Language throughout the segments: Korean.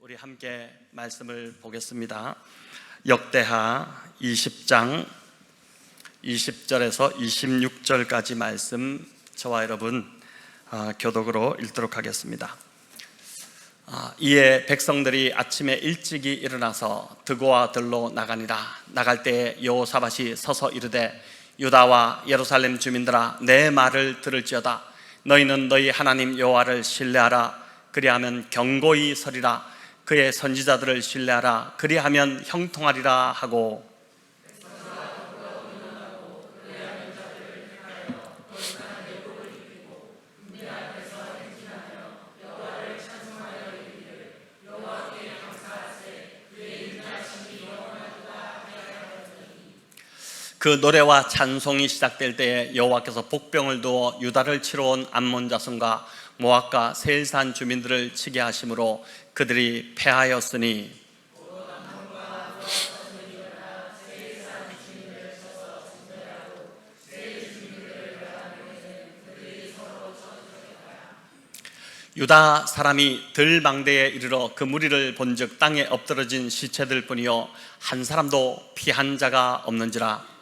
우리 함께 말씀을 보겠습니다. 역대하 20장 20절에서 26절까지 말씀 저와 여러분 교독으로 읽도록 하겠습니다. 이에 백성들이 아침에 일찍이 일어나서 드고와 들로 나가니라. 나갈 때에 여호사밧이 서서 이르되 유다와 예루살렘 주민들아, 내 말을 들을지어다. 너희는 너희 하나님 여호와를 신뢰하라. 그리하면 견고히 서리라. 그의 선지자들을 신뢰하라. 그리하면 형통하리라 하고, 그 노래와 찬송이 시작될 때에 여호와께서 복병을 두어 유다를 치러 온 암몬 자손과 모압과 세일산 주민들을 치게 하심으로 그들이 패하였으니, 유다 사람이 들망대에 이르러 그 무리를 본즉 땅에 엎드러진 시체들 뿐이요 한 사람도 피한 자가 없는지라.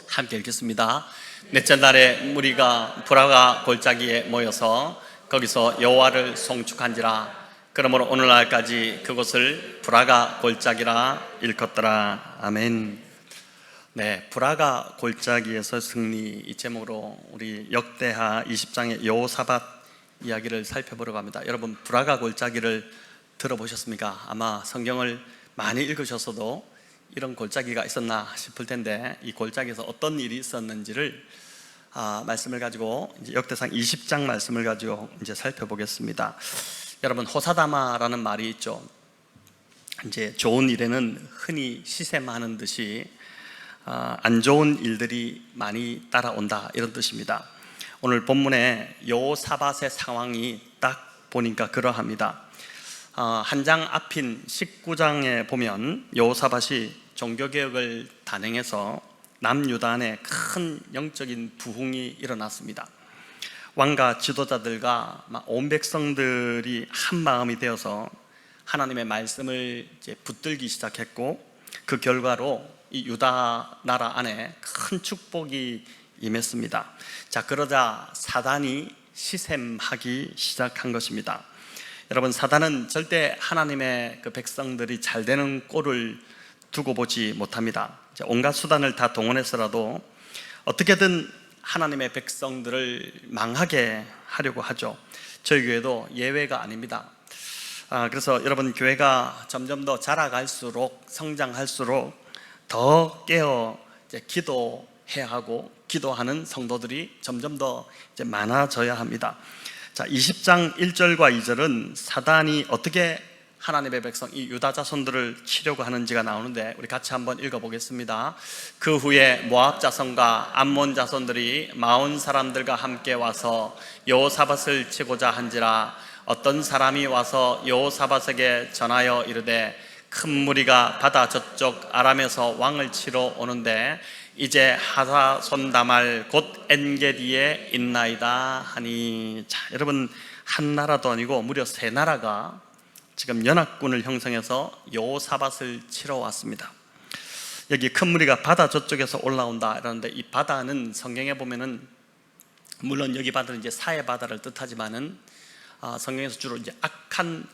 함께 읽겠습니다. 넷째 날에 무리가 브라가 골짜기에 모여서 거기서 여호와를 송축한지라. 그러므로 오늘날까지 그곳을 브라가 골짜기라 일컫더라. 아멘. 네, 브라가 골짜기에서 승리, 이 제목으로 우리 역대하 20장의 여호사밧 이야기를 살펴보려고 합니다. 여러분, 브라가 골짜기를 들어보셨습니까? 아마 성경을 많이 읽으셨어도 이런 골짜기가 있었나 싶을 텐데, 이 골짜기에서 어떤 일이 있었는지를 말씀을 가지고 이제 역대상 20장 말씀을 가지고 이제 살펴보겠습니다. 여러분, 호사다마라는 말이 있죠. 이제 좋은 일에는 흔히 시샘하는 듯이 안 좋은 일들이 많이 따라온다, 이런 뜻입니다. 오늘 본문에 여호사밧의 상황이 딱 보니까 그러합니다. 한 장 앞인 19장에 보면 여호사밧이 종교개혁을 단행해서 남유다 안에 큰 영적인 부흥이 일어났습니다. 왕과 지도자들과 온 백성들이 한 마음이 되어서 하나님의 말씀을 이제 붙들기 시작했고, 그 결과로 이 유다 나라 안에 큰 축복이 임했습니다. 자, 그러자 사단이 시샘하기 시작한 것입니다. 여러분, 사단은 절대 하나님의 그 백성들이 잘 되는 꼴을 두고 보지 못합니다. 온갖 수단을 다 동원해서라도 어떻게든 하나님의 백성들을 망하게 하려고 하죠. 저희 교회도 예외가 아닙니다. 그래서 여러분, 교회가 점점 더 자라갈수록, 성장할수록 더 깨어 기도해야 하고, 기도하는 성도들이 점점 더 이제 많아져야 합니다. 자, 20장 1절과 2절은 사단이 어떻게 하나님의 백성 이 유다 자손들을 치려고 하는지가 나오는데, 우리 같이 한번 읽어보겠습니다. 그 후에 모압 자손과 암몬 자손들이 마온 사람들과 함께 와서 여호사밧을 치고자 한지라. 어떤 사람이 와서 여호사밧에게 전하여 이르되 큰 무리가 바다 저쪽 아람에서 왕을 치러 오는데 이제 하사손다말 곧 엔게디에 있나이다 하니. 자, 여러분, 한 나라도 아니고 무려 세 나라가 지금 연합군을 형성해서 여호사밧을 치러 왔습니다. 여기 큰 무리가 바다 저쪽에서 올라온다 이러는데, 이 바다는 성경에 보면은, 물론 여기 바다는 이제 사해 바다를 뜻하지만은 성경에서 주로 이제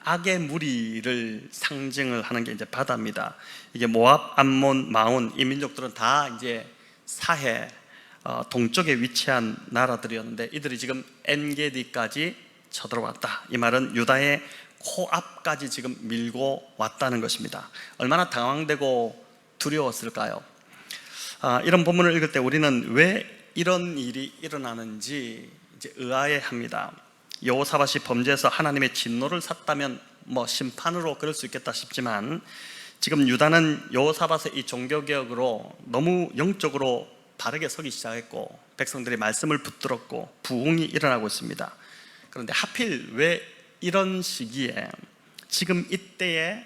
악의 무리를 상징을 하는 게 이제 바다입니다. 이게 모압, 암몬, 마온, 이 민족들은 다 이제 사해 동쪽에 위치한 나라들이었는데, 이들이 지금 엔게디까지 쳐들어왔다. 이 말은 유다의 코앞까지 지금 밀고 왔다는 것입니다. 얼마나 당황되고 두려웠을까요? 이런 본문을 읽을 때 우리는 왜 이런 일이 일어나는지 이제 의아해합니다. 여호사밧이 범죄해서 하나님의 진노를 샀다면 심판으로 그럴 수 있겠다 싶지만, 지금 유다는 여호사밧의 이 종교개혁으로 너무 영적으로 바르게 서기 시작했고, 백성들이 말씀을 붙들었고 부흥이 일어나고 있습니다. 그런데 하필 왜 이런 시기에, 지금 이때에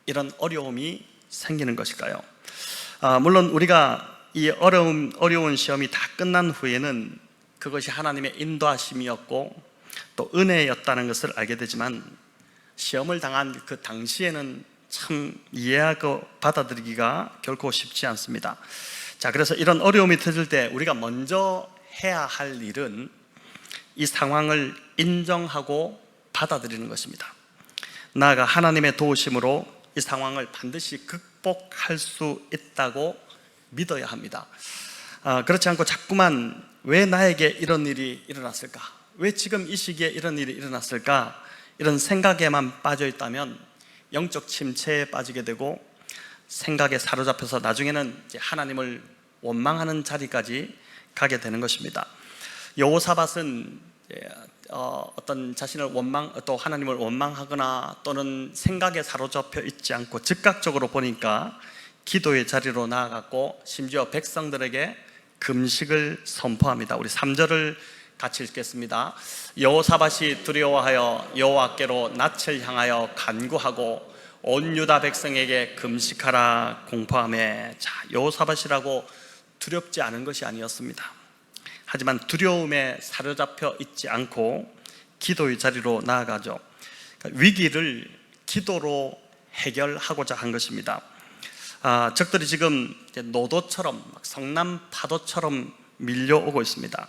이런 어려움이 생기는 것일까요? 물론 우리가 이 어려운 시험이 다 끝난 후에는 그것이 하나님의 인도하심이었고 또 은혜였다는 것을 알게 되지만, 시험을 당한 그 당시에는 참 이해하고 받아들이기가 결코 쉽지 않습니다. 자, 그래서 이런 어려움이 터질 때 우리가 먼저 해야 할 일은 이 상황을 인정하고 받아들이는 것입니다. 나아가 하나님의 도우심으로 이 상황을 반드시 극복할 수 있다고 믿어야 합니다. 그렇지 않고 자꾸만 왜 나에게 이런 일이 일어났을까? 왜 지금 이 시기에 이런 일이 일어났을까? 이런 생각에만 빠져 있다면 영적 침체에 빠지게 되고 생각에 사로잡혀서 나중에는 이제 하나님을 원망하는 자리까지 가게 되는 것입니다. 여호사밧은 어떤 자신을 또 하나님을 원망하거나 또는 생각에 사로잡혀 있지 않고 즉각적으로 보니까 기도의 자리로 나아갔고, 심지어 백성들에게 금식을 선포합니다. 우리 3절을 같이 읽겠습니다. 여호사밧이 두려워하여 여호와께로 낯을 향하여 간구하고 온 유다 백성에게 금식하라 공포하며. 자, 여호사밧이라고 두렵지 않은 것이 아니었습니다. 하지만 두려움에 사로잡혀 있지 않고 기도의 자리로 나아가죠. 그러니까 위기를 기도로 해결하고자 한 것입니다. 적들이 지금 노도처럼, 성남 파도처럼 밀려오고 있습니다.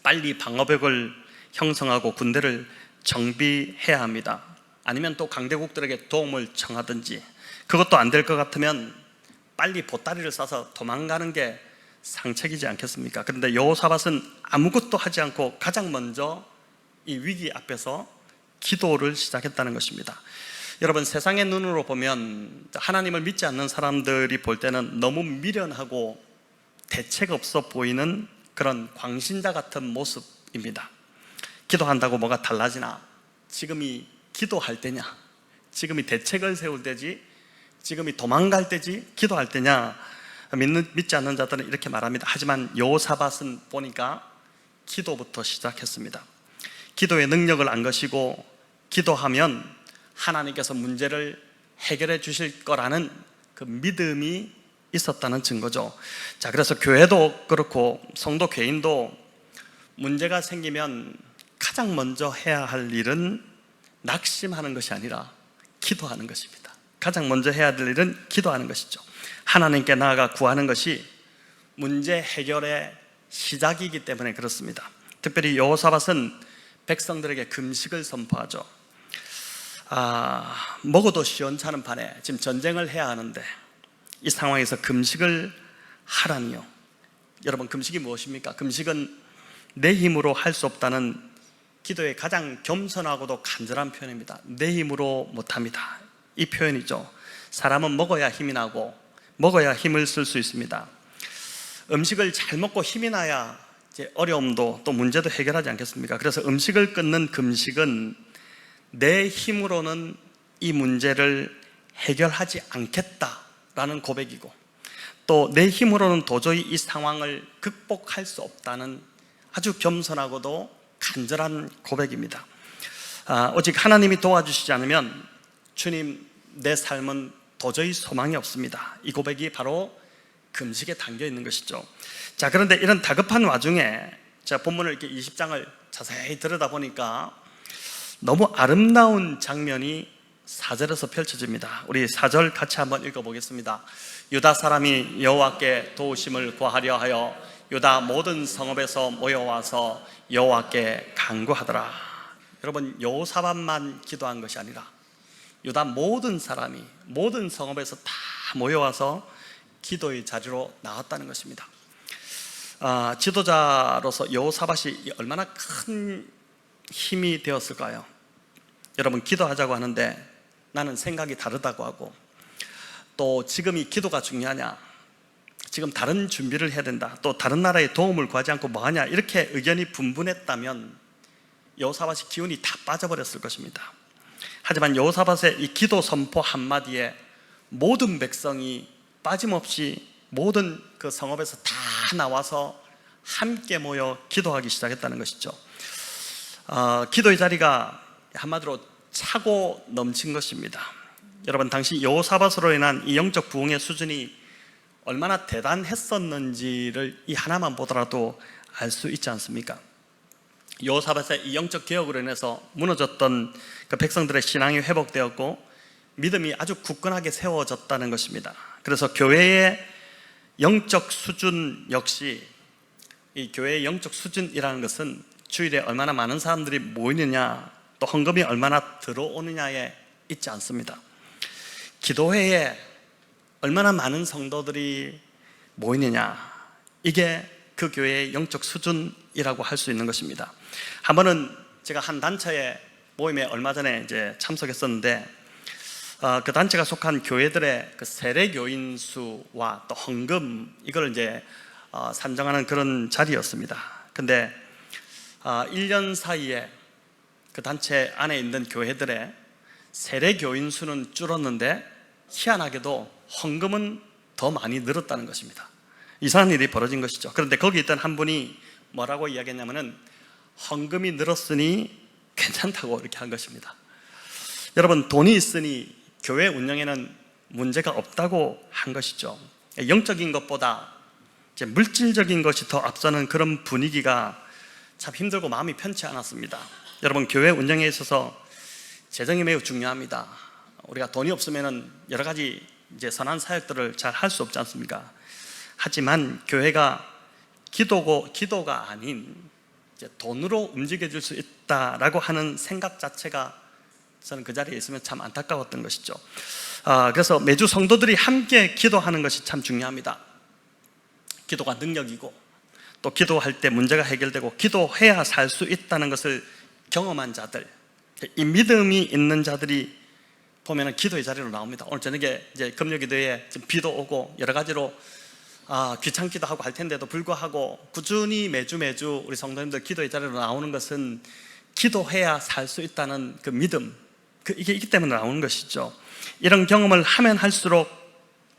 빨리 방어벽을 형성하고 군대를 정비해야 합니다. 아니면 또 강대국들에게 도움을 청하든지, 그것도 안 될 것 같으면 빨리 보따리를 싸서 도망가는 게 상책이지 않겠습니까? 그런데 여호사밧은 아무것도 하지 않고 가장 먼저 이 위기 앞에서 기도를 시작했다는 것입니다. 여러분, 세상의 눈으로 보면 하나님을 믿지 않는 사람들이 볼 때는 너무 미련하고 대책 없어 보이는 그런 광신자 같은 모습입니다. 기도한다고 뭐가 달라지나? 지금이 기도할 때냐? 지금이 대책을 세울 때지? 지금이 도망갈 때지? 기도할 때냐? 믿지 않는 자들은 이렇게 말합니다. 하지만 여호사밧은 보니까 기도부터 시작했습니다. 기도의 능력을 안 것이고, 기도하면 하나님께서 문제를 해결해 주실 거라는 그 믿음이 있었다는 증거죠. 자, 그래서 교회도 그렇고 성도 개인도 문제가 생기면 가장 먼저 해야 할 일은 낙심하는 것이 아니라 기도하는 것입니다. 가장 먼저 해야 될 일은 기도하는 것이죠. 하나님께 나아가 구하는 것이 문제 해결의 시작이기 때문에 그렇습니다. 특별히 여호사밧은 백성들에게 금식을 선포하죠. 먹어도 시원찮은 판에 지금 전쟁을 해야 하는데 이 상황에서 금식을 하라니요. 여러분, 금식이 무엇입니까? 금식은 내 힘으로 할 수 없다는 기도의 가장 겸손하고도 간절한 표현입니다. 내 힘으로 못합니다, 이 표현이죠. 사람은 먹어야 힘이 나고 먹어야 힘을 쓸 수 있습니다. 음식을 잘 먹고 힘이 나야 이제 어려움도 또 문제도 해결하지 않겠습니까? 그래서 음식을 끊는 금식은 내 힘으로는 이 문제를 해결하지 않겠다라는 고백이고, 또 내 힘으로는 도저히 이 상황을 극복할 수 없다는 아주 겸손하고도 간절한 고백입니다. 오직 하나님이 도와주시지 않으면 주님, 내 삶은 도저히 소망이 없습니다. 이 고백이 바로 금식에 담겨 있는 것이죠. 자, 그런데 이런 다급한 와중에 제가 본문을 이렇게 20장을 자세히 들여다보니까 너무 아름다운 장면이 4절에서 펼쳐집니다. 우리 4절 같이 한번 읽어보겠습니다. 유다 사람이 여호와께 도우심을 구하려 하여 유다 모든 성읍에서 모여와서 여호와께 간구하더라. 여러분, 여호사밧만 기도한 것이 아니라 유다 모든 사람이 모든 성읍에서 다 모여와서 기도의 자리로 나왔다는 것입니다. 지도자로서 여호사밧이 얼마나 큰 힘이 되었을까요? 여러분, 기도하자고 하는데 나는 생각이 다르다고 하고, 또 지금이 기도가 중요하냐, 지금 다른 준비를 해야 된다, 또 다른 나라의 도움을 구하지 않고 뭐하냐, 이렇게 의견이 분분했다면 여호사밧이 기운이 다 빠져버렸을 것입니다. 하지만 여호사밧의 이 기도 선포 한마디에 모든 백성이 빠짐없이 모든 그 성읍에서 다 나와서 함께 모여 기도하기 시작했다는 것이죠. 기도의 자리가 한마디로 차고 넘친 것입니다. 여러분, 당시 여호사밧으로 인한 이 영적 부흥의 수준이 얼마나 대단했었는지를 이 하나만 보더라도 알 수 있지 않습니까? 여호사밧의 이 영적 개혁으로 인해서 무너졌던 그 백성들의 신앙이 회복되었고 믿음이 아주 굳건하게 세워졌다는 것입니다. 그래서 교회의 영적 수준 역시, 이 교회의 영적 수준이라는 것은 주일에 얼마나 많은 사람들이 모이느냐, 또 헌금이 얼마나 들어오느냐에 있지 않습니다. 기도회에 얼마나 많은 성도들이 모이느냐, 이게 그 교회의 영적 수준이라고 할 수 있는 것입니다. 한 번은 제가 한 단체의 모임에 얼마 전에 이제 참석했었는데, 그 단체가 속한 교회들의 그 세례 교인 수와 또 헌금, 이걸 이제 산정하는 그런 자리였습니다. 근데 1년 사이에 그 단체 안에 있는 교회들의 세례 교인 수는 줄었는데 희한하게도 헌금은 더 많이 늘었다는 것입니다. 이상한 일이 벌어진 것이죠. 그런데 거기 있던 한 분이 뭐라고 이야기했냐면은 헌금이 늘었으니 괜찮다고 이렇게 한 것입니다. 여러분, 돈이 있으니 교회 운영에는 문제가 없다고 한 것이죠. 영적인 것보다 이제 물질적인 것이 더 앞서는 그런 분위기가 참 힘들고 마음이 편치 않았습니다. 여러분, 교회 운영에 있어서 재정이 매우 중요합니다. 우리가 돈이 없으면은 여러 가지 이제 선한 사역들을 잘 할 수 없지 않습니까? 하지만 교회가 기도가 아닌 이제 돈으로 움직여질 수 있다라고 하는 생각 자체가 저는 그 자리에 있으면 참 안타까웠던 것이죠. 그래서 매주 성도들이 함께 기도하는 것이 참 중요합니다. 기도가 능력이고 또 기도할 때 문제가 해결되고 기도해야 살 수 있다는 것을 경험한 자들, 이 믿음이 있는 자들이 보면은 기도의 자리로 나옵니다. 오늘 저녁에 이제 금요기도에 비도 오고 여러 가지로 귀찮기도 하고 할 텐데도 불구하고 꾸준히 매주 우리 성도님들 기도의 자리로 나오는 것은 기도해야 살 수 있다는 그 믿음, 이게 있기 때문에 나오는 것이죠. 이런 경험을 하면 할수록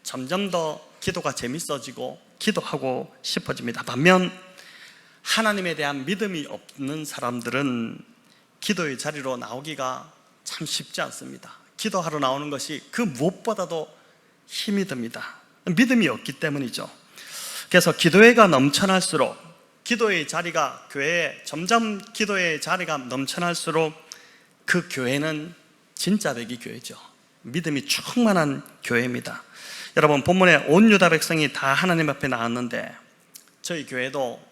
점점 더 기도가 재밌어지고 기도하고 싶어집니다. 반면 하나님에 대한 믿음이 없는 사람들은 기도의 자리로 나오기가 참 쉽지 않습니다. 기도하러 나오는 것이 그 무엇보다도 힘이 듭니다. 믿음이 없기 때문이죠. 그래서 기도회가 넘쳐날수록, 기도의 자리가 교회에 점점 기도의 자리가 넘쳐날수록 그 교회는 진짜 배기 교회죠. 믿음이 충만한 교회입니다. 여러분, 본문에 온 유다 백성이 다 하나님 앞에 나왔는데 저희 교회도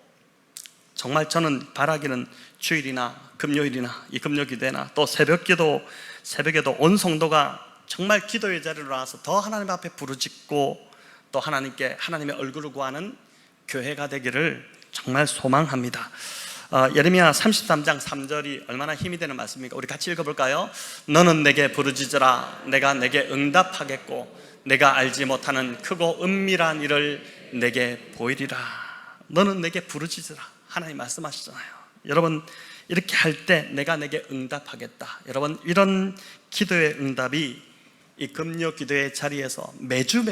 정말 저는 바라기는 주일이나 금요일이나 이 금요기도나 또 새벽에도 온 성도가 정말 기도의 자리로 나와서 더 하나님 앞에 부르짖고 또 하나님의 얼굴을 구하는 교회가 되기를 정말 소망합니다. 예레미야 33장 3절이 얼마나 힘이 되는 말씀입니까? 우리 같이 읽어볼까요? 너는 내게 부르짖으라. 내가 내게 응답하겠고 내가 알지 못하는 크고 은밀한 일을 내게 보이리라. 너는 내게 부르짖으라. 하나님 말씀하시잖아요. 여러분, 이렇게 할 때 내가 내게 응답하겠다. 여러분, 이런 기도의 응답이 이 금요 기도의 자리에서 매주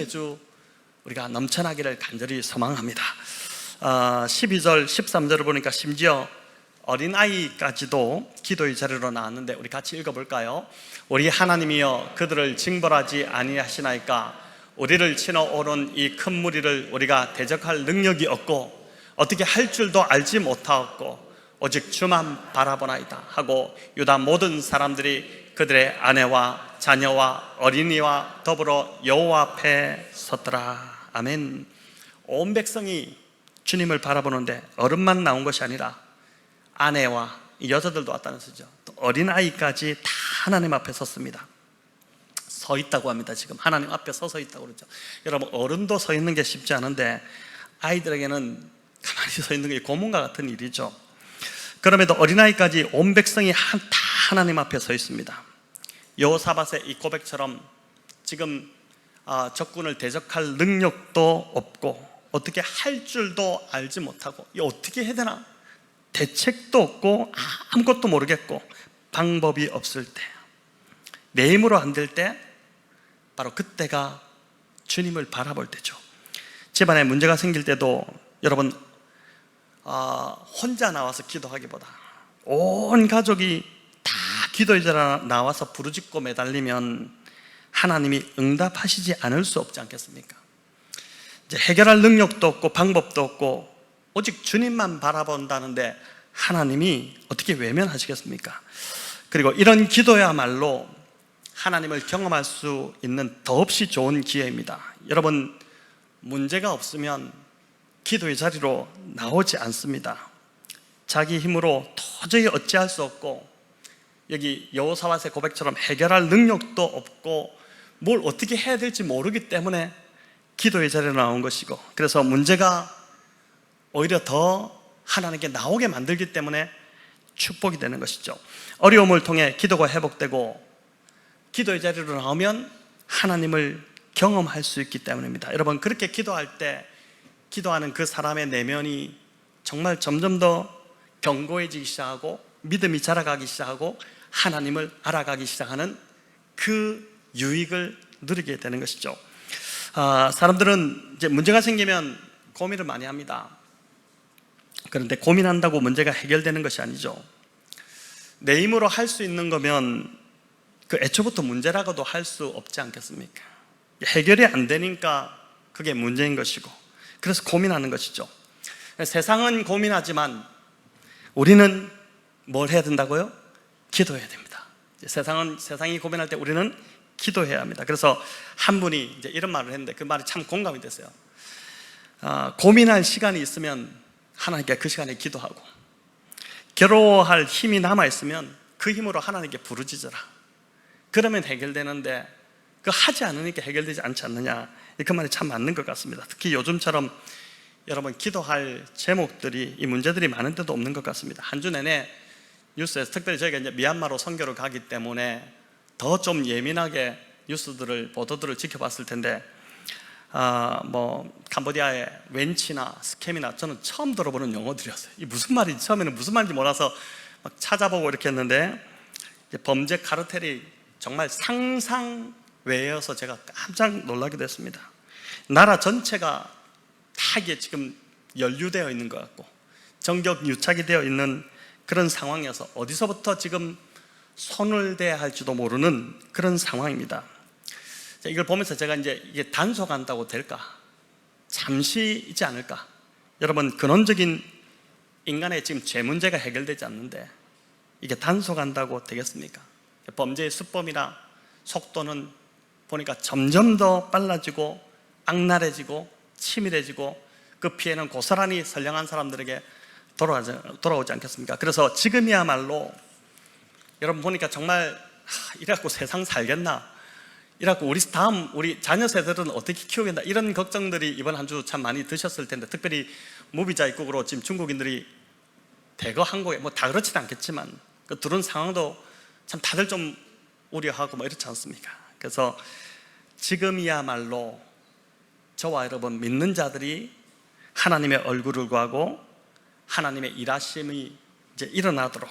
우리가 넘쳐나기를 간절히 소망합니다. 12절, 13절을 보니까 심지어 어린아이까지도 기도의 자리로 나왔는데 우리 같이 읽어볼까요? 우리 하나님이여 그들을 징벌하지 아니하시나이까? 우리를 치러 오른 이 큰 무리를 우리가 대적할 능력이 없고 어떻게 할 줄도 알지 못하였고 오직 주만 바라보나이다 하고 유다 모든 사람들이 그들의 아내와 자녀와 어린이와 더불어 여호와 앞에 섰더라. 아멘. 온 백성이 주님을 바라보는데 어른만 나온 것이 아니라 아내와 여자들도 왔다는 소리죠. 또 어린아이까지 다 하나님 앞에 섰습니다. 서 있다고 합니다. 지금 하나님 앞에 서서 있다고 그러죠. 여러분, 어른도 서 있는 게 쉽지 않은데 아이들에게는 가만히 서 있는 게 고문과 같은 일이죠. 그럼에도 어린아이까지 온 백성이 다 하나님 앞에 서 있습니다. 여호사밧의 이 고백처럼 지금 적군을 대적할 능력도 없고 어떻게 할 줄도 알지 못하고 어떻게 해야 되나 대책도 없고 아무것도 모르겠고 방법이 없을 때, 내 힘으로 안 될 때, 바로 그때가 주님을 바라볼 때죠. 집안에 문제가 생길 때도 여러분 혼자 나와서 기도하기보다 온 가족이 다 기도의 자리에 나와서 부르짖고 매달리면 하나님이 응답하시지 않을 수 없지 않겠습니까? 이제 해결할 능력도 없고 방법도 없고 오직 주님만 바라본다는데 하나님이 어떻게 외면하시겠습니까? 그리고 이런 기도야말로 하나님을 경험할 수 있는 더없이 좋은 기회입니다. 여러분, 문제가 없으면 기도의 자리로 나오지 않습니다. 자기 힘으로 도저히 어찌할 수 없고 여기 여호사밧의 고백처럼 해결할 능력도 없고 뭘 어떻게 해야 될지 모르기 때문에 기도의 자리로 나온 것이고, 그래서 문제가 오히려 더 하나님께 나오게 만들기 때문에 축복이 되는 것이죠. 어려움을 통해 기도가 회복되고 기도의 자리로 나오면 하나님을 경험할 수 있기 때문입니다. 여러분, 그렇게 기도할 때 기도하는 그 사람의 내면이 정말 점점 더 견고해지기 시작하고 믿음이 자라가기 시작하고 하나님을 알아가기 시작하는 그 유익을 누리게 되는 것이죠. 사람들은 이제 문제가 생기면 고민을 많이 합니다. 그런데 고민한다고 문제가 해결되는 것이 아니죠. 내 힘으로 할 수 있는 거면 그 애초부터 문제라고도 할 수 없지 않겠습니까? 해결이 안 되니까 그게 문제인 것이고, 그래서 고민하는 것이죠. 세상은 고민하지만 우리는 뭘 해야 된다고요? 기도해야 됩니다. 세상이 고민할 때 우리는 기도해야 합니다. 그래서 한 분이 이제 이런 말을 했는데 그 말이 참 공감이 됐어요. 고민할 시간이 있으면 하나님께 그 시간에 기도하고, 괴로워할 힘이 남아있으면 그 힘으로 하나님께 부르짖어라. 그러면 해결되는데 그 하지 않으니까 해결되지 않지 않느냐, 그 말이 참 맞는 것 같습니다. 특히 요즘처럼 여러분 기도할 제목들이, 이 문제들이 많은데도 없는 것 같습니다. 한 주 내내 뉴스에서, 특별히 저희가 이제 미얀마로 선교를 가기 때문에 더 좀 예민하게 뉴스들을, 보도들을 지켜봤을 텐데, 캄보디아의 웬치나 스캠이나 저는 처음 들어보는 용어들이었어요. 이 무슨 말인지, 처음에는 무슨 말인지 몰라서 막 찾아보고 이렇게 했는데, 범죄 카르텔이 정말 상상 외여서 제가 깜짝 놀라게 됐습니다. 나라 전체가 다 이게 지금 연루되어 있는 것 같고 정격 유착이 되어 있는 그런 상황이어서 어디서부터 지금 손을 대야 할지도 모르는 그런 상황입니다. 이걸 보면서 제가 이제 이게 단속한다고 될까? 잠시이지 않을까? 여러분, 근원적인 인간의 지금 죄 문제가 해결되지 않는데 이게 단속한다고 되겠습니까? 범죄의 수법이나 속도는 보니까 점점 더 빨라지고 악랄해지고 치밀해지고 그 피해는 고스란히 선량한 사람들에게 돌아오지 않겠습니까? 그래서 지금이야말로 여러분 보니까 정말 이래갖고 세상 살겠나? 이래갖고 우리 자녀 세대들은 어떻게 키우겠나? 이런 걱정들이 이번 한 주 참 많이 드셨을 텐데, 특별히 무비자 입국으로 지금 중국인들이 대거 한국에, 다 그렇지는 않겠지만 그 들어온 상황도 참 다들 좀 우려하고 이렇지 않습니까? 그래서 지금이야말로 저와 여러분 믿는 자들이 하나님의 얼굴을 구하고 하나님의 일하심이 이제 일어나도록,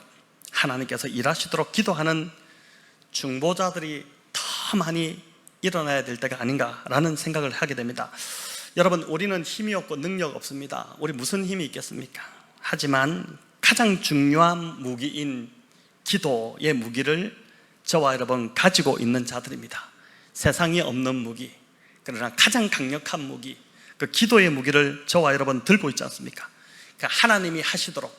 하나님께서 일하시도록 기도하는 중보자들이 더 많이 일어나야 될 때가 아닌가라는 생각을 하게 됩니다. 여러분, 우리는 힘이 없고 능력 없습니다. 우리 무슨 힘이 있겠습니까? 하지만 가장 중요한 무기인 기도의 무기를 저와 여러분 가지고 있는 자들입니다. 세상에 없는 무기, 그러나 가장 강력한 무기, 그 기도의 무기를 저와 여러분 들고 있지 않습니까? 그러니까 하나님이 하시도록,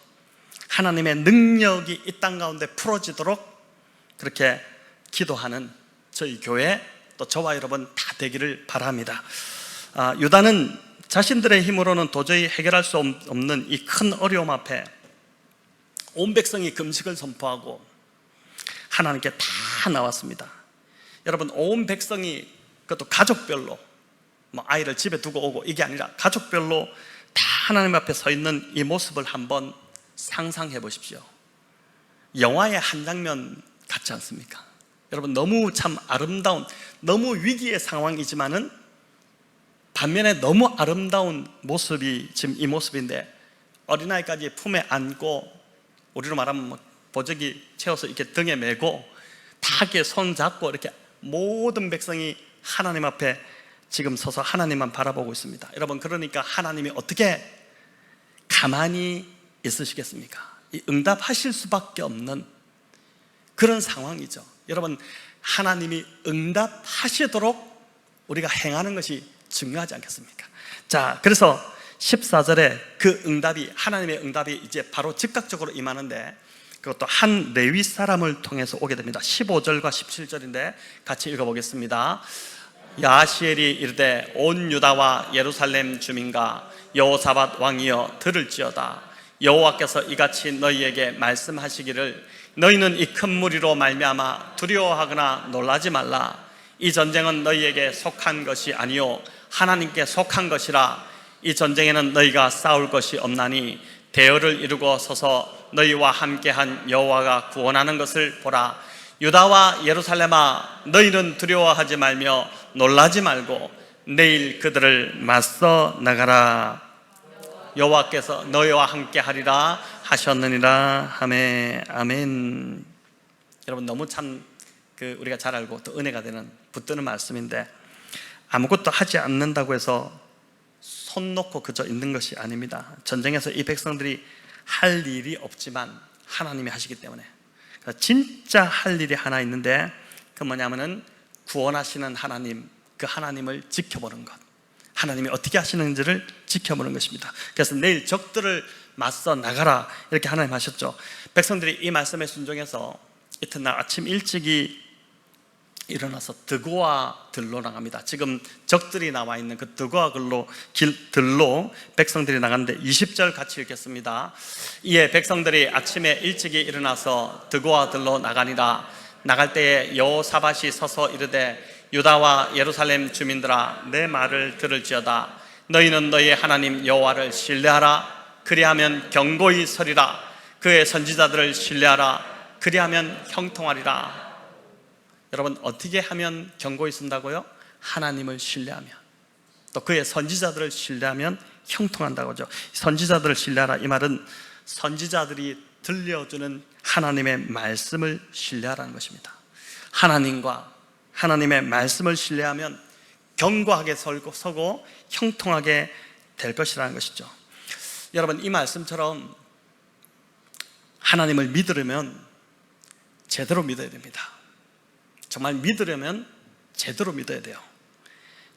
하나님의 능력이 이 땅 가운데 풀어지도록 그렇게 기도하는 저희 교회, 또 저와 여러분 다 되기를 바랍니다. 유다는 자신들의 힘으로는 도저히 해결할 수 없는 이 큰 어려움 앞에 온 백성이 금식을 선포하고 하나님께 다 나왔습니다. 여러분, 온 백성이, 그것도 가족별로, 아이를 집에 두고 오고 이게 아니라 가족별로 다 하나님 앞에 서 있는 이 모습을 한번 상상해 보십시오. 영화의 한 장면 같지 않습니까? 여러분, 너무 참 아름다운, 너무 위기의 상황이지만은 반면에 너무 아름다운 모습이 지금 이 모습인데, 어린아이까지 품에 안고, 우리로 말하면 보조기 채워서 이렇게 등에 메고 다 이렇게 손 잡고 이렇게 모든 백성이 하나님 앞에 지금 서서 하나님만 바라보고 있습니다. 여러분, 그러니까 하나님이 어떻게 가만히 있으시겠습니까? 응답하실 수밖에 없는 그런 상황이죠. 여러분, 하나님이 응답하시도록 우리가 행하는 것이 중요하지 않겠습니까? 자, 그래서 14절에 그 응답이, 하나님의 응답이 이제 바로 즉각적으로 임하는데, 그것도 한 레위 사람을 통해서 오게 됩니다. 15절과 17절인데 같이 읽어보겠습니다. 야하시엘이 이르되 온 유다와 예루살렘 주민과 여호사밧 왕이여 들을지어다. 여호와께서 이같이 너희에게 말씀하시기를 너희는 이 큰 무리로 말미암아 두려워하거나 놀라지 말라. 이 전쟁은 너희에게 속한 것이 아니요 하나님께 속한 것이라. 이 전쟁에는 너희가 싸울 것이 없나니 대열을 이루고 서서 너희와 함께한 여호와가 구원하는 것을 보라. 유다와 예루살렘아 너희는 두려워하지 말며 놀라지 말고 내일 그들을 맞서 나가라. 여호와께서 너희와 함께하리라 하셨느니라. 아멘. 아멘. 여러분, 너무 참 우리가 잘 알고 또 은혜가 되는 붙드는 말씀인데, 아무것도 하지 않는다고 해서 손 놓고 그저 있는 것이 아닙니다. 전쟁에서 이 백성들이 할 일이 없지만 하나님이 하시기 때문에, 진짜 할 일이 하나 있는데 그 뭐냐면은 구원하시는 하나님, 그 하나님을 지켜보는 것, 하나님이 어떻게 하시는지를 지켜보는 것입니다. 그래서 내일 적들을 맞서 나가라 이렇게 하나님 하셨죠. 백성들이 이 말씀에 순종해서 이튿날 아침 일찍이 일어나서 드고와 들로 나갑니다. 지금 적들이 나와 있는 그 드고와 들로 백성들이 나갔는데 20절 같이 읽겠습니다. 이에 백성들이 아침에 일찍이 일어나서 드고와 들로 나가니라. 나갈 때에 여호사밧이 서서 이르되 유다와 예루살렘 주민들아 내 말을 들을지어다. 너희는 너희의 하나님 여호와를 신뢰하라. 그리하면 견고히 서리라. 그의 선지자들을 신뢰하라. 그리하면 형통하리라. 여러분, 어떻게 하면 견고히 쓴다고요? 하나님을 신뢰하면, 또 그의 선지자들을 신뢰하면 형통한다고 하죠. 선지자들을 신뢰하라, 이 말은 선지자들이 들려주는 하나님의 말씀을 신뢰하라는 것입니다. 하나님과 하나님의 말씀을 신뢰하면 견고하게 서고 형통하게 될 것이라는 것이죠. 여러분, 이 말씀처럼 하나님을 믿으려면 제대로 믿어야 됩니다. 정말 믿으려면 제대로 믿어야 돼요.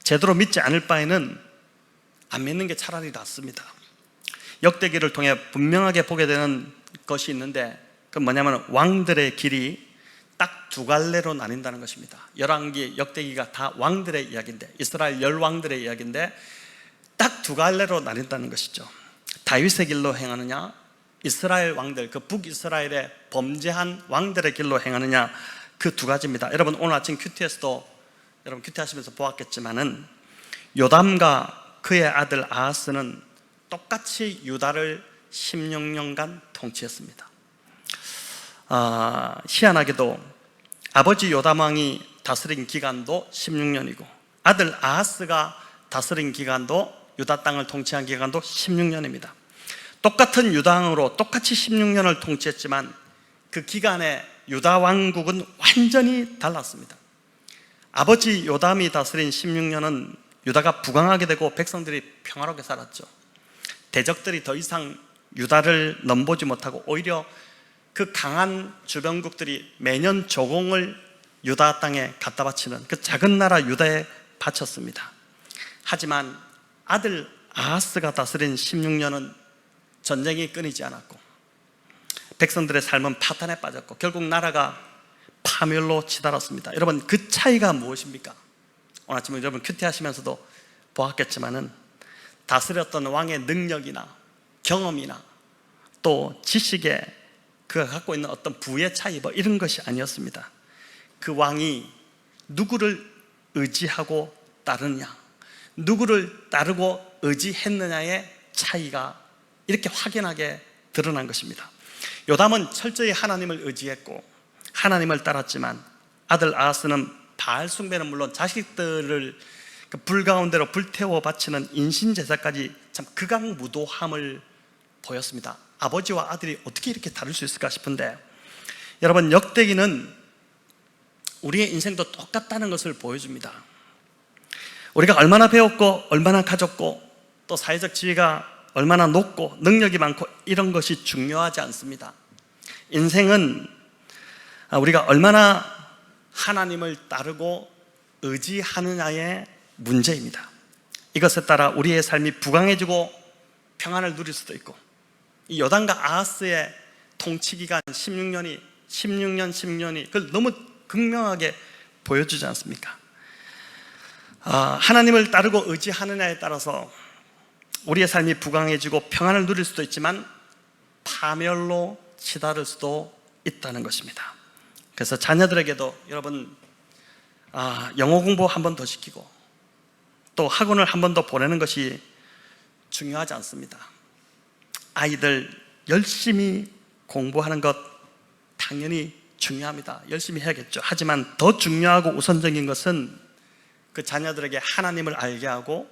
제대로 믿지 않을 바에는 안 믿는 게 차라리 낫습니다. 역대기를 통해 분명하게 보게 되는 것이 있는데, 그건 뭐냐면 왕들의 길이 딱 두 갈래로 나뉜다는 것입니다. 열왕기, 역대기가 다 왕들의 이야기인데, 이스라엘 열왕들의 이야기인데 딱 두 갈래로 나뉜다는 것이죠. 다윗의 길로 행하느냐, 이스라엘 왕들, 그 북이스라엘의 범죄한 왕들의 길로 행하느냐, 그 두 가지입니다. 여러분, 오늘 아침 큐티에서도 여러분 큐티하시면서 보았겠지만은 요담과 그의 아들 아하스는 똑같이 유다를 16년간 통치했습니다. 희한하게도 아버지 요담 왕이 다스린 기간도 16년이고 아들 아하스가 다스린 기간도, 유다 땅을 통치한 기간도 16년입니다. 똑같은 유다 왕으로 똑같이 16년을 통치했지만 그 기간에 유다 왕국은 완전히 달랐습니다. 아버지 요담이 다스린 16년은 유다가 부강하게 되고 백성들이 평화롭게 살았죠. 대적들이 더 이상 유다를 넘보지 못하고 오히려 그 강한 주변국들이 매년 조공을 유다 땅에 갖다 바치는 그 작은 나라 유다에 바쳤습니다. 하지만 아들 아하스가 다스린 16년은 전쟁이 끊이지 않았고 백성들의 삶은 파탄에 빠졌고 결국 나라가 파멸로 치달았습니다. 여러분, 그 차이가 무엇입니까? 오늘 아침에 여러분 큐티하시면서도 보았겠지만은 다스렸던 왕의 능력이나 경험이나 또 지식에 그가 갖고 있는 어떤 부의 차이 이런 것이 아니었습니다. 그 왕이 누구를 의지하고 따르느냐, 누구를 따르고 의지했느냐의 차이가 이렇게 확연하게 드러난 것입니다. 요담은 철저히 하나님을 의지했고 하나님을 따랐지만 아들 아하스는 바알 숭배는 물론 자식들을 불 가운데로 불태워 바치는 인신제사까지 참 극악무도함을 보였습니다. 아버지와 아들이 어떻게 이렇게 다를 수 있을까 싶은데, 여러분, 역대기는 우리의 인생도 똑같다는 것을 보여줍니다. 우리가 얼마나 배웠고 얼마나 가졌고 또 사회적 지위가 얼마나 높고 능력이 많고 이런 것이 중요하지 않습니다. 인생은 우리가 얼마나 하나님을 따르고 의지하느냐의 문제입니다. 이것에 따라 우리의 삶이 부강해지고 평안을 누릴 수도 있고, 이 요담과 아하스의 통치 기간 16년, 16년이 그걸 너무 극명하게 보여주지 않습니까? 하나님을 따르고 의지하느냐에 따라서 우리의 삶이 부강해지고 평안을 누릴 수도 있지만 파멸로 치달을 수도 있다는 것입니다. 그래서 자녀들에게도 여러분 영어 공부 한 번 더 시키고 또 학원을 한 번 더 보내는 것이 중요하지 않습니다. 아이들 열심히 공부하는 것 당연히 중요합니다. 열심히 해야겠죠. 하지만 더 중요하고 우선적인 것은 그 자녀들에게 하나님을 알게 하고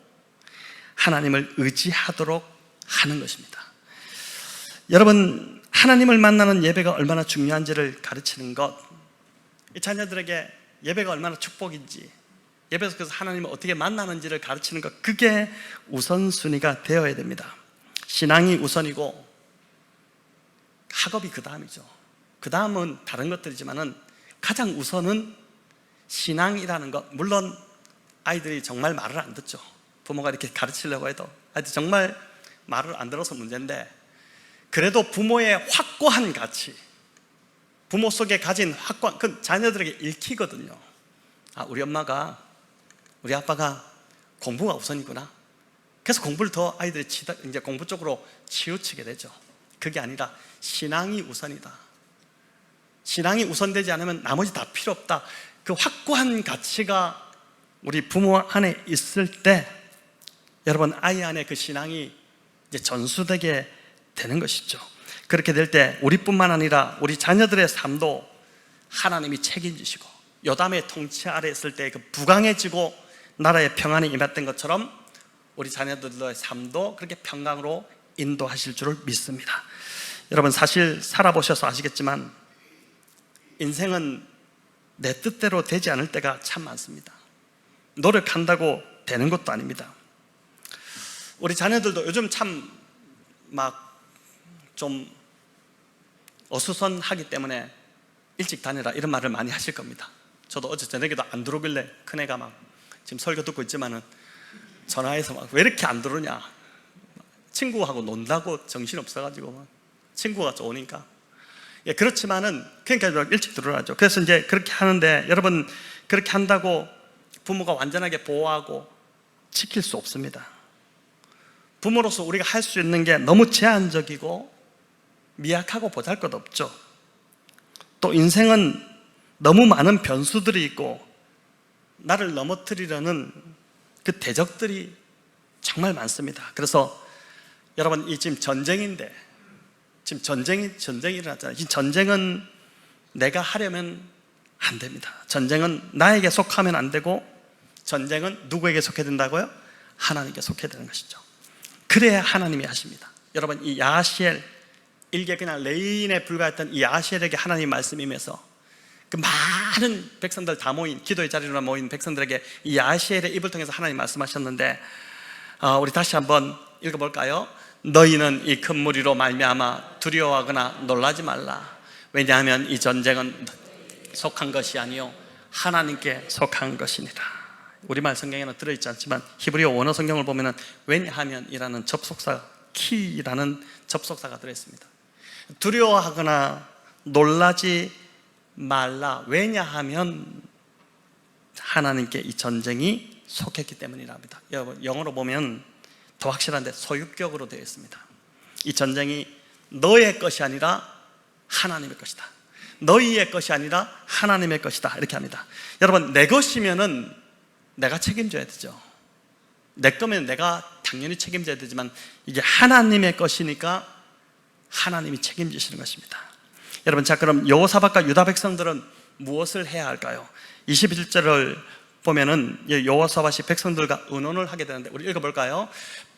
하나님을 의지하도록 하는 것입니다. 여러분, 하나님을 만나는 예배가 얼마나 중요한지를 가르치는 것, 이 자녀들에게 예배가 얼마나 축복인지, 예배에서 하나님을 어떻게 만나는지를 가르치는 것, 그게 우선순위가 되어야 됩니다. 신앙이 우선이고 학업이 그 다음이죠. 그 다음은 다른 것들이지만은 가장 우선은 신앙이라는 것. 물론 아이들이 정말 말을 안 듣죠. 부모가 이렇게 가르치려고 해도 아이들이 정말 말을 안 들어서 문제인데, 그래도 부모의 확고한 가치, 부모 속에 가진 확고한, 그 자녀들에게 읽히거든요. 우리 엄마가, 우리 아빠가 공부가 우선이구나. 그래서 공부를 더 아이들이 이제 공부 쪽으로 치우치게 되죠. 그게 아니라 신앙이 우선이다. 신앙이 우선되지 않으면 나머지 다 필요 없다. 그 확고한 가치가 우리 부모 안에 있을 때 여러분, 아이 안에 그 신앙이 이제 전수되게 되는 것이죠. 그렇게 될 때 우리뿐만 아니라 우리 자녀들의 삶도 하나님이 책임지시고, 요담의 통치 아래 있을 때 그 부강해지고 나라의 평안이 임했던 것처럼 우리 자녀들의 삶도 그렇게 평강으로 인도하실 줄을 믿습니다. 여러분, 사실 살아보셔서 아시겠지만 인생은 내 뜻대로 되지 않을 때가 참 많습니다. 노력한다고 되는 것도 아닙니다. 우리 자녀들도 요즘 참 막 좀 어수선하기 때문에 일찍 다니라 이런 말을 많이 하실 겁니다. 저도 어제 저녁에도 안 들어오길래 큰애가 막 지금 설교 듣고 있지만은 전화해서 막 왜 이렇게 안 들어오냐, 친구하고 논다고 정신 없어가지고 막 친구가 오니까. 예, 그렇지만은 그러니까 일찍 들어오라죠. 그래서 이제 그렇게 하는데, 여러분, 그렇게 한다고 부모가 완전하게 보호하고 지킬 수 없습니다. 부모로서 우리가 할 수 있는 게 너무 제한적이고 미약하고 보잘것없죠. 또 인생은 너무 많은 변수들이 있고 나를 넘어뜨리려는 그 대적들이 정말 많습니다. 그래서 여러분, 이 지금 전쟁인데, 지금 전쟁이 일어났잖아요. 이 전쟁은 내가 하려면 안 됩니다. 전쟁은 나에게 속하면 안 되고, 전쟁은 누구에게 속해야 된다고요? 하나님께 속해야 되는 것이죠. 그래야 하나님이 하십니다. 여러분, 이 야하시엘, 일개 그냥 레인에 불과했던 이 야하시엘에게 하나님 말씀이 임해서 그 많은 백성들 다 모인, 기도의 자리로 모인 백성들에게 이 야하시엘의 입을 통해서 하나님 말씀하셨는데, 우리 다시 한번 읽어볼까요? 너희는 이 큰 무리로 말미암아 두려워하거나 놀라지 말라. 왜냐하면 이 전쟁은 속한 것이 아니요 하나님께 속한 것이니라. 우리말 성경에는 들어있지 않지만 히브리어 원어 성경을 보면은 왜냐하면이라는 접속사, 키라는 접속사가 들어있습니다. 두려워하거나 놀라지 말라. 왜냐하면 하나님께 이 전쟁이 속했기 때문이랍니다. 여러분, 영어로 보면 더 확실한데 소유격으로 되어 있습니다. 이 전쟁이 너의 것이 아니라 하나님의 것이다. 너희의 것이 아니라 하나님의 것이다. 이렇게 합니다. 여러분, 내 것이면은 내가 책임져야 되죠. 내 거면 내가 당연히 책임져야 되지만 이게 하나님의 것이니까 하나님이 책임지시는 것입니다. 여러분, 자, 그럼 여호사밧과 유다 백성들은 무엇을 해야 할까요? 21절을 보면은 여호사밧이 백성들과 의논을 하게 되는데, 우리 읽어볼까요?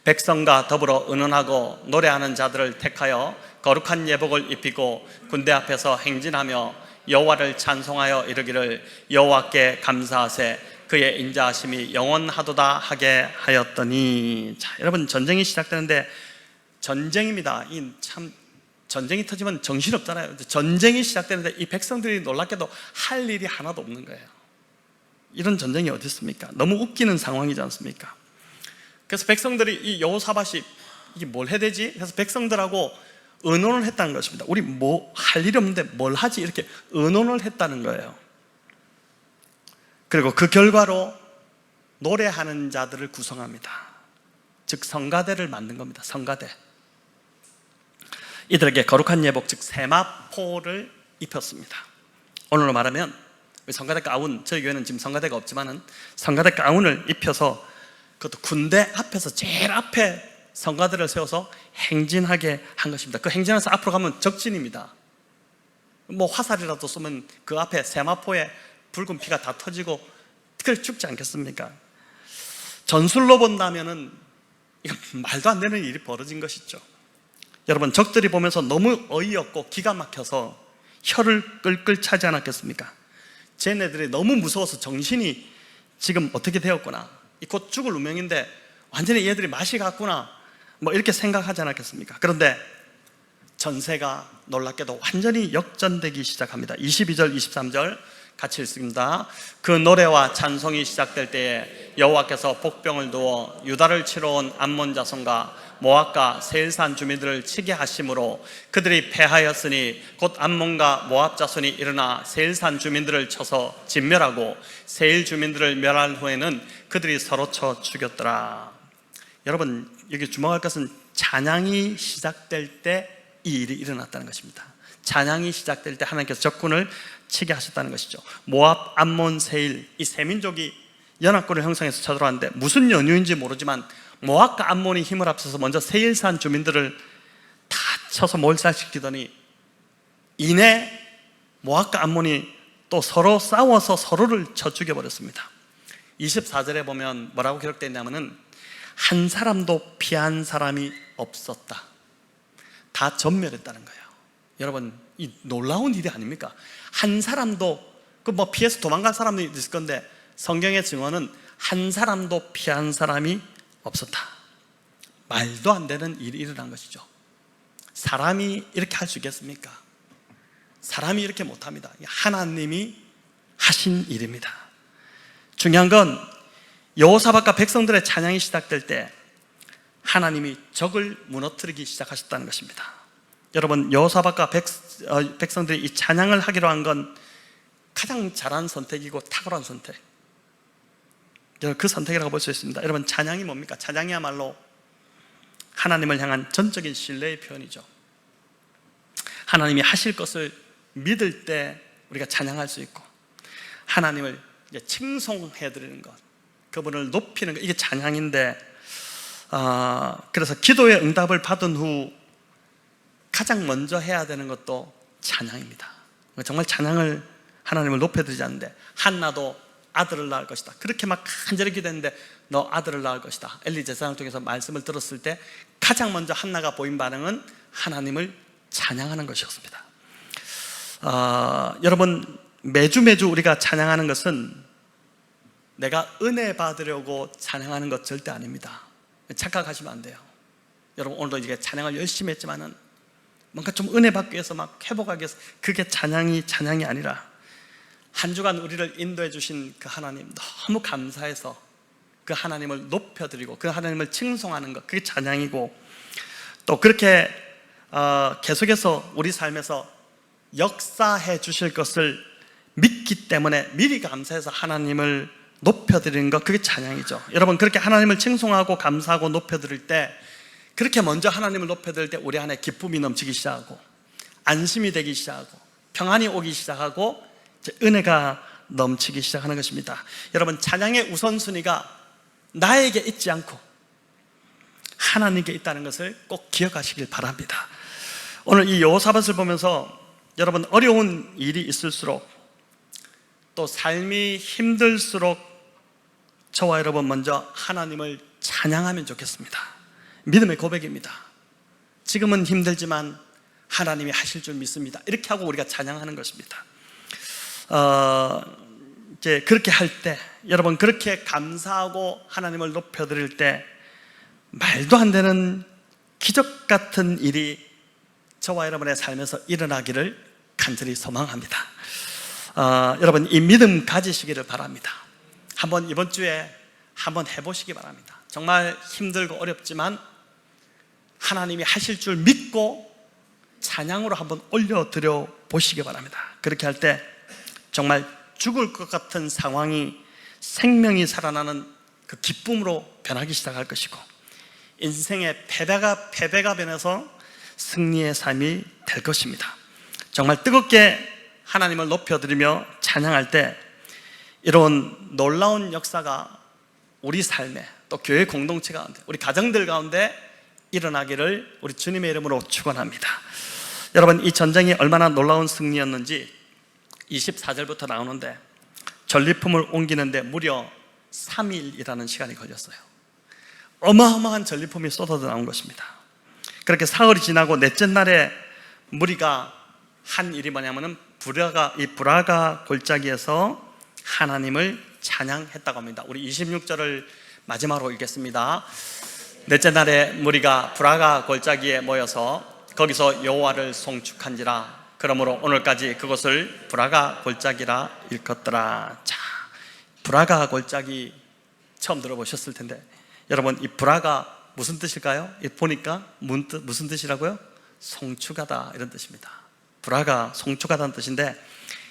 백성과 더불어 의논하고 노래하는 자들을 택하여 거룩한 예복을 입히고 군대 앞에서 행진하며 여호와를 찬송하여 이르기를 여호와께 감사하세 그의 인자하심이 영원하도다 하게 하였더니. 자, 여러분, 전쟁이 시작되는데 전쟁입니다. 전쟁이 터지면 정신없잖아요. 전쟁이 시작되는데 이 백성들이 놀랍게도 할 일이 하나도 없는 거예요. 이런 전쟁이 어디 있습니까? 너무 웃기는 상황이지 않습니까? 그래서 백성들이 이 여호사밧이 이게 뭘 해야 되지? 그래서 백성들하고 의논을 했다는 것입니다. 우리 뭐 할 일이 없는데 뭘 하지? 이렇게 의논을 했다는 거예요. 그리고 그 결과로 노래하는 자들을 구성합니다. 즉 성가대를 만든 겁니다. 성가대. 이들에게 거룩한 예복, 즉 세마포를 입혔습니다. 오늘로 말하면 성가대 가운, 저희 교회는 지금 성가대가 없지만은 성가대 가운을 입혀서 그것도 군대 앞에서 제일 앞에 성가대를 세워서 행진하게 한 것입니다. 그 행진해서 앞으로 가면 적진입니다. 뭐 화살이라도 쏘면 그 앞에 세마포에 붉은 피가 다 터지고 그래 죽지 않겠습니까? 전술로 본다면은 이건 말도 안 되는 일이 벌어진 것이죠. 여러분, 적들이 보면서 너무 어이없고 기가 막혀서 혀를 끌끌 차지 않았겠습니까? 쟤네들이 너무 무서워서 정신이 지금 어떻게 되었구나, 곧 죽을 운명인데 완전히 얘들이 맛이 갔구나, 뭐 이렇게 생각하지 않았겠습니까? 그런데 전세가 놀랍게도 완전히 역전되기 시작합니다. 22절 23절 같이 읽습니다. 그 노래와 찬송이 시작될 때에 여호와께서 복병을 두어 유다를 치러 온 암몬 자손과 모압과 세일산 주민들을 치게 하심으로 그들이 패하였으니 곧 암몬과 모압 자손이 일어나 세일산 주민들을 쳐서 진멸하고 세일 주민들을 멸한 후에는 그들이 서로 쳐 죽였더라. 여러분, 여기 주목할 것은 찬양이 시작될 때 이 일이 일어났다는 것입니다. 찬양이 시작될 때 하나님께서 적군을 치게 하셨다는 것이죠. 모압, 암몬, 세일, 이 세 민족이 연합군을 형성해서 쳐들어왔는데 무슨 연유인지 모르지만 모압과 암몬이 힘을 합쳐서 먼저 세일산 주민들을 다 쳐서 몰살시키더니 이내 모압과 암몬이 또 서로 싸워서 서로를 쳐 죽여버렸습니다. 24절에 보면 뭐라고 기록되어 있냐면은 한 사람도 피한 사람이 없었다. 다 전멸했다는 거예요. 여러분, 이 놀라운 일이 아닙니까? 한 사람도, 뭐 피해서 도망간 사람도 있을 건데 성경의 증언은 한 사람도 피한 사람이 없었다. 말도 안 되는 일이 일어난 것이죠. 사람이 이렇게 할 수 있겠습니까? 사람이 이렇게 못합니다. 하나님이 하신 일입니다. 중요한 건 여호사밧과 백성들의 찬양이 시작될 때 하나님이 적을 무너뜨리기 시작하셨다는 것입니다. 여러분, 여호사밧과 백성들이 이 찬양을 하기로 한 건 가장 잘한 선택이고 탁월한 선택, 그 선택이라고 볼 수 있습니다. 여러분, 찬양이 뭡니까? 찬양이야말로 하나님을 향한 전적인 신뢰의 표현이죠. 하나님이 하실 것을 믿을 때 우리가 찬양할 수 있고, 하나님을 칭송해드리는 것, 그분을 높이는 것, 이게 찬양인데, 그래서 기도의 응답을 받은 후 가장 먼저 해야 되는 것도 찬양입니다. 정말 찬양을, 하나님을 높여드리지 않는데, 한나도 아들을 낳을 것이다, 그렇게 막 간절히 기도했는데 너 아들을 낳을 것이다, 엘리 제사장을 통해서 말씀을 들었을 때 가장 먼저 한나가 보인 반응은 하나님을 찬양하는 것이었습니다. 여러분, 매주 우리가 찬양하는 것은 내가 은혜 받으려고 찬양하는 것 절대 아닙니다. 착각하시면 안 돼요. 여러분, 오늘도 이게 찬양을 열심히 했지만은 뭔가 좀 은혜 받기 위해서 막 회복하기 위해서, 그게 찬양이 아니라 한 주간 우리를 인도해 주신 그 하나님 너무 감사해서 그 하나님을 높여드리고 그 하나님을 칭송하는 것, 그게 찬양이고, 또 그렇게 계속해서 우리 삶에서 역사해 주실 것을 믿기 때문에 미리 감사해서 하나님을 높여드리는 것, 그게 찬양이죠. 여러분, 그렇게 하나님을 칭송하고 감사하고 높여드릴 때, 그렇게 먼저 하나님을 높여드릴 때 우리 안에 기쁨이 넘치기 시작하고 안심이 되기 시작하고 평안이 오기 시작하고 은혜가 넘치기 시작하는 것입니다. 여러분, 찬양의 우선순위가 나에게 있지 않고 하나님께 있다는 것을 꼭 기억하시길 바랍니다. 오늘 이 여호사밧을 보면서 여러분, 어려운 일이 있을수록 또 삶이 힘들수록 저와 여러분 먼저 하나님을 찬양하면 좋겠습니다. 믿음의 고백입니다. 지금은 힘들지만 하나님이 하실 줄 믿습니다, 이렇게 하고 우리가 찬양하는 것입니다. 이제 그렇게 할 때, 여러분, 그렇게 감사하고 하나님을 높여드릴 때 말도 안 되는 기적 같은 일이 저와 여러분의 삶에서 일어나기를 간절히 소망합니다. 여러분, 이 믿음 가지시기를 바랍니다. 한번 이번 주에 한번 해보시기 바랍니다. 정말 힘들고 어렵지만 하나님이 하실 줄 믿고 찬양으로 한번 올려드려 보시기 바랍니다. 그렇게 할 때 정말 죽을 것 같은 상황이 생명이 살아나는 그 기쁨으로 변하기 시작할 것이고, 인생의 패배가 변해서 승리의 삶이 될 것입니다. 정말 뜨겁게 하나님을 높여드리며 찬양할 때 이런 놀라운 역사가 우리 삶에, 또 교회 공동체 가운데, 우리 가정들 가운데 일어나기를 우리 주님의 이름으로 축원합니다. 여러분, 이 전쟁이 얼마나 놀라운 승리였는지 24절부터 나오는데, 전리품을 옮기는데 무려 3일이라는 시간이 걸렸어요. 어마어마한 전리품이 쏟아져 나온 것입니다. 그렇게 사흘이 지나고 넷째 날에 무리가 한 일이 뭐냐면은 이 브라가 골짜기에서 하나님을 찬양했다고 합니다. 우리 26절을 마지막으로 읽겠습니다. 넷째 날에 무리가 브라가 골짜기에 모여서 거기서 여호와를 송축한지라. 그러므로 오늘까지 그곳을 브라가 골짜기라 일컫더라. 자, 브라가 골짜기 처음 들어보셨을 텐데, 여러분, 이 브라가 무슨 뜻일까요? 보니까 무슨 뜻이라고요? 송축하다, 이런 뜻입니다. 브라가 송축하다는 뜻인데,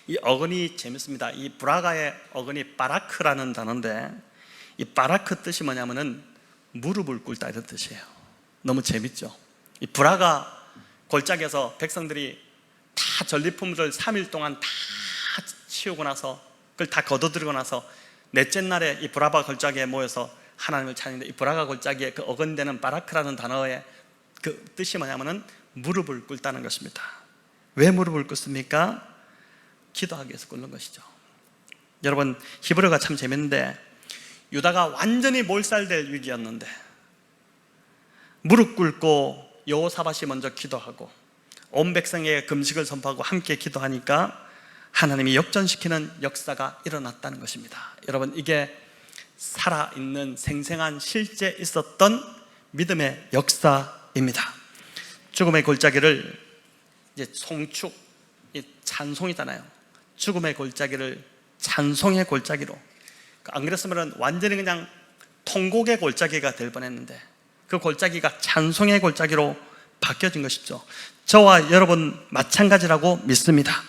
이 어근이 재밌습니다. 이 브라가의 어근이 바라크라는 단어인데, 이 바라크 뜻이 뭐냐면은 무릎을 꿇다, 이런 뜻이에요. 너무 재밌죠? 이 브라가 골짜기에서 백성들이 다 전리품들을 3일 동안 다 치우고 나서, 그걸 다 거둬들이고 나서 넷째 날에 이 브라가 골짜기에 모여서 하나님을 찬양했는데, 이 브라가 골짜기에 그 어근되는 바라크라는 단어의 그 뜻이 뭐냐면은 무릎을 꿇다는 것입니다. 왜 무릎을 꿇습니까? 기도하기 위해서 꿇는 것이죠. 여러분, 히브리어가 참 재밌는데, 유다가 완전히 몰살될 위기였는데 무릎 꿇고 여호사밧이 먼저 기도하고 온 백성에게 금식을 선포하고 함께 기도하니까 하나님이 역전시키는 역사가 일어났다는 것입니다. 여러분, 이게 살아있는 생생한 실제 있었던 믿음의 역사입니다. 죽음의 골짜기를 이제 송축, 찬송이잖아요. 죽음의 골짜기를 찬송의 골짜기로, 안 그랬으면 완전히 그냥 통곡의 골짜기가 될 뻔했는데 그 골짜기가 찬송의 골짜기로 바뀌어진 것이죠. 저와 여러분 마찬가지라고 믿습니다.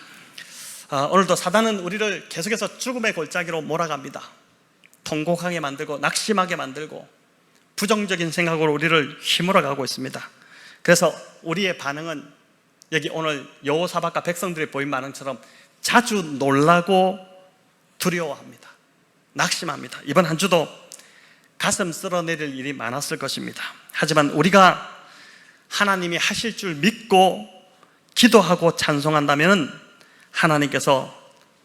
오늘도 사단은 우리를 계속해서 죽음의 골짜기로 몰아갑니다. 통곡하게 만들고 낙심하게 만들고 부정적인 생각으로 우리를 휘몰아가고 있습니다. 그래서 우리의 반응은 여기 오늘 여호사밧과 백성들이 보인 반응처럼 자주 놀라고 두려워합니다. 낙심합니다. 이번 한 주도 가슴 쓸어내릴 일이 많았을 것입니다. 하지만 우리가 하나님이 하실 줄 믿고 기도하고 찬송한다면 하나님께서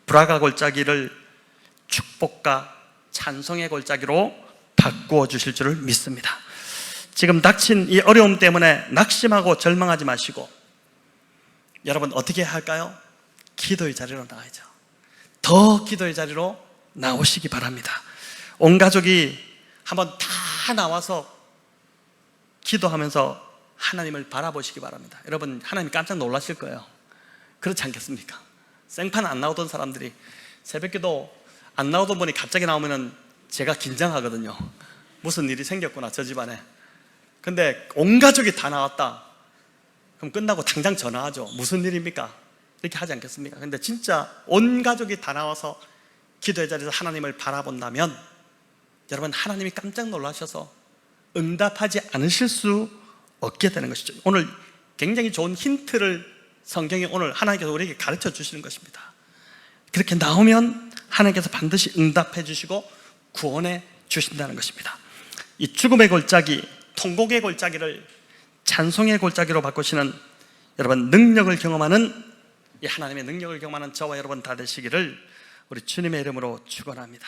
브라가 골짜기를 축복과 찬송의 골짜기로 바꾸어 주실 줄을 믿습니다. 지금 닥친 이 어려움 때문에 낙심하고 절망하지 마시고, 여러분 어떻게 할까요? 기도의 자리로 나가야죠. 더 기도의 자리로 나오시기 바랍니다. 온 가족이 한번 다 나와서 기도하면서 하나님을 바라보시기 바랍니다. 여러분, 하나님 깜짝 놀라실 거예요. 그렇지 않겠습니까? 생판 안 나오던 사람들이 새벽기도 안 나오던 분이 갑자기 나오면은 제가 긴장하거든요. 무슨 일이 생겼구나, 저 집안에. 근데 온 가족이 다 나왔다. 그럼 끝나고 당장 전화하죠. 무슨 일입니까? 이렇게 하지 않겠습니까? 근데 진짜 온 가족이 다 나와서 기도의 자리에서 하나님을 바라본다면 여러분, 하나님이 깜짝 놀라셔서 응답하지 않으실 수 없게 되는 것이죠. 오늘 굉장히 좋은 힌트를 성경이 오늘 하나님께서 우리에게 가르쳐 주시는 것입니다. 그렇게 나오면 하나님께서 반드시 응답해 주시고 구원해 주신다는 것입니다. 이 죽음의 골짜기, 통곡의 골짜기를 찬송의 골짜기로 바꾸시는 여러분, 능력을 경험하는, 이 하나님의 능력을 경험하는 저와 여러분 다 되시기를 우리 주님의 이름으로 축원합니다.